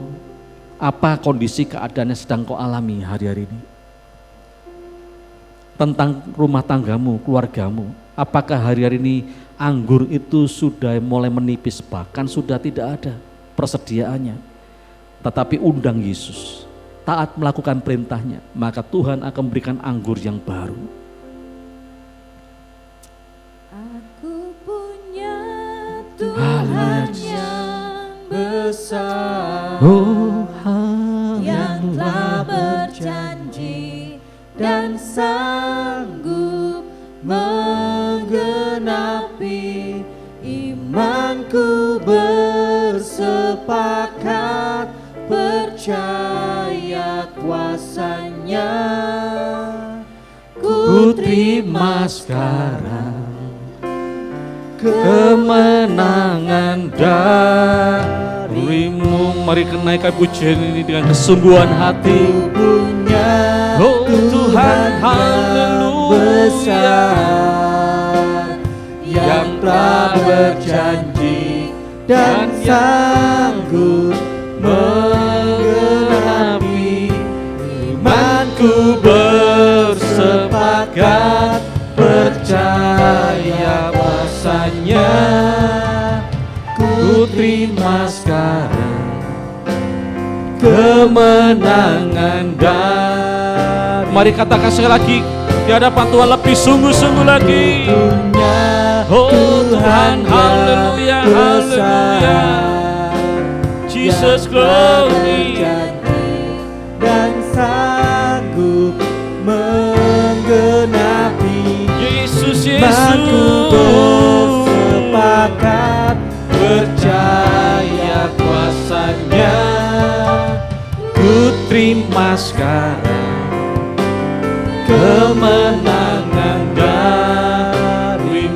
apa kondisi keadaan yang sedang kau alami hari-hari ini. Tentang rumah tanggamu, keluargamu, apakah hari-hari ini anggur itu sudah mulai menipis, bahkan sudah tidak ada persediaannya. Tetapi undang Yesus, taat melakukan perintahnya, maka Tuhan akan memberikan anggur yang baru. Tuhan yang besar, yang telah berjanji dan sanggup menggenapi. Imanku bersepakat percaya kuasa-Nya. Ku terima sekarang kemenangan darimu. Mari naikkan pujian ini dengan kesungguhan hati. Oh Tuhan, haleluya, yang telah berjanji dan sanggup menggenapi. Imanku bersepakat percaya kuasa-Nya. Ku terima sekarang kemenangan dari. Mari katakan sekali lagi di hadapan Tuhan lebih sungguh-sungguh lagi. Oh Tuhan, haleluya, haleluya. Jesus glory. Janji dan sanggup menggenapi. Yesus, Aku Yesus. bersepakat percaya kuasanya. Ku terima sekarang kemenangan darimu.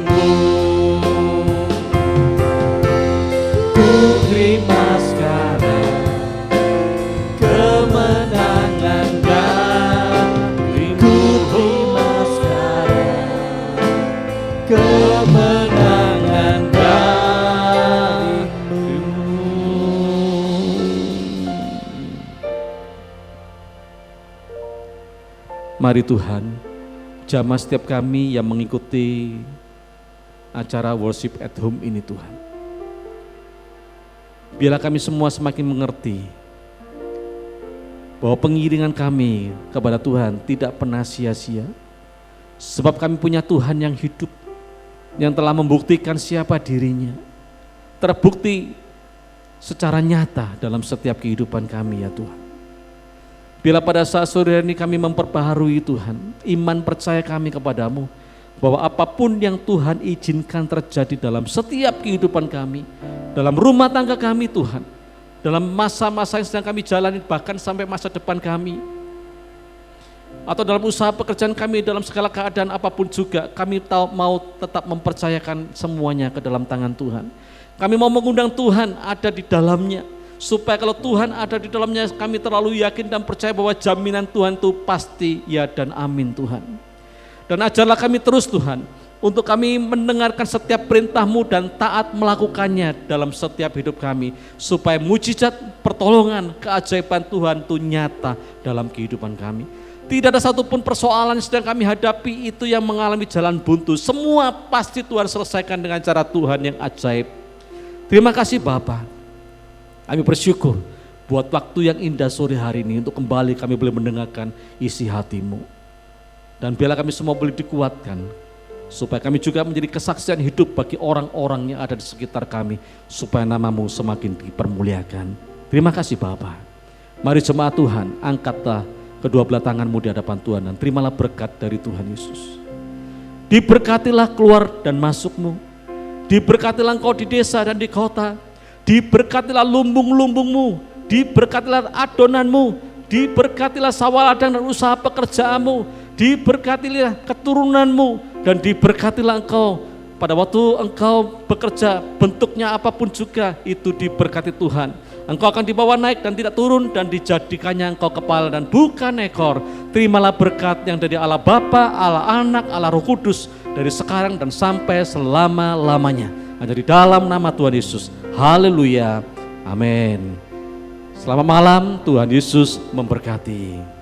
Ku terima sekarang kemenangan darimu. Ku terima sekarang kemenangan darimu. Mari Tuhan, jamah setiap kami yang mengikuti acara worship at home ini Tuhan. Biarlah kami semua semakin mengerti bahwa pengiringan kami kepada Tuhan tidak pernah sia-sia. Sebab kami punya Tuhan yang hidup, yang telah membuktikan siapa dirinya. Terbukti secara nyata dalam setiap kehidupan kami ya Tuhan. Bila pada saat sore ini kami memperbaharui Tuhan, iman percaya kami kepadamu, bahwa apapun yang Tuhan izinkan terjadi dalam setiap kehidupan kami, dalam rumah tangga kami Tuhan, dalam masa-masa yang sedang kami jalani, bahkan sampai masa depan kami, atau dalam usaha pekerjaan kami, dalam segala keadaan apapun juga, kami mau tetap mempercayakan semuanya ke dalam tangan Tuhan. Kami mau mengundang Tuhan ada di dalamnya, supaya kalau Tuhan ada di dalamnya, kami terlalu yakin dan percaya bahwa jaminan Tuhan itu pasti ya dan amin Tuhan. Dan ajarlah kami terus Tuhan, untuk kami mendengarkan setiap perintah-Mu dan taat melakukannya dalam setiap hidup kami, supaya mujizat, pertolongan, keajaiban Tuhan itu nyata dalam kehidupan kami. Tidak ada satupun persoalan yang sedang kami hadapi itu yang mengalami jalan buntu. Semua pasti Tuhan selesaikan dengan cara Tuhan yang ajaib. Terima kasih Bapa. Kami bersyukur buat waktu yang indah sore hari ini untuk kembali kami boleh mendengarkan isi hati-Mu. Dan biarlah kami semua boleh dikuatkan, supaya kami juga menjadi kesaksian hidup bagi orang-orang yang ada di sekitar kami, supaya nama-Mu semakin dipermuliakan. Terima kasih Bapa. Mari jemaat Tuhan, angkatlah kedua belah tangan-Mu di hadapan Tuhan dan terimalah berkat dari Tuhan Yesus. Diberkatilah keluar dan masuk-Mu, diberkatilah Engkau di desa dan di kota, diberkatilah lumbung-lumbung-Mu, diberkatilah adonan-Mu, diberkatilah sawah ladang dan usaha pekerjaan-Mu, diberkatilah keturunan-Mu, dan diberkatilah Engkau pada waktu Engkau bekerja, bentuknya apapun juga itu diberkati Tuhan. Engkau akan dibawa naik dan tidak turun, dan dijadikannya Engkau kepala dan bukan ekor. Terimalah berkat yang dari Allah Bapa, Allah Anak, Allah Roh Kudus, dari sekarang dan sampai selama-lamanya. Hanya di dalam nama Tuhan Yesus. Haleluya. Amin. Selamat malam, Tuhan Yesus memberkati.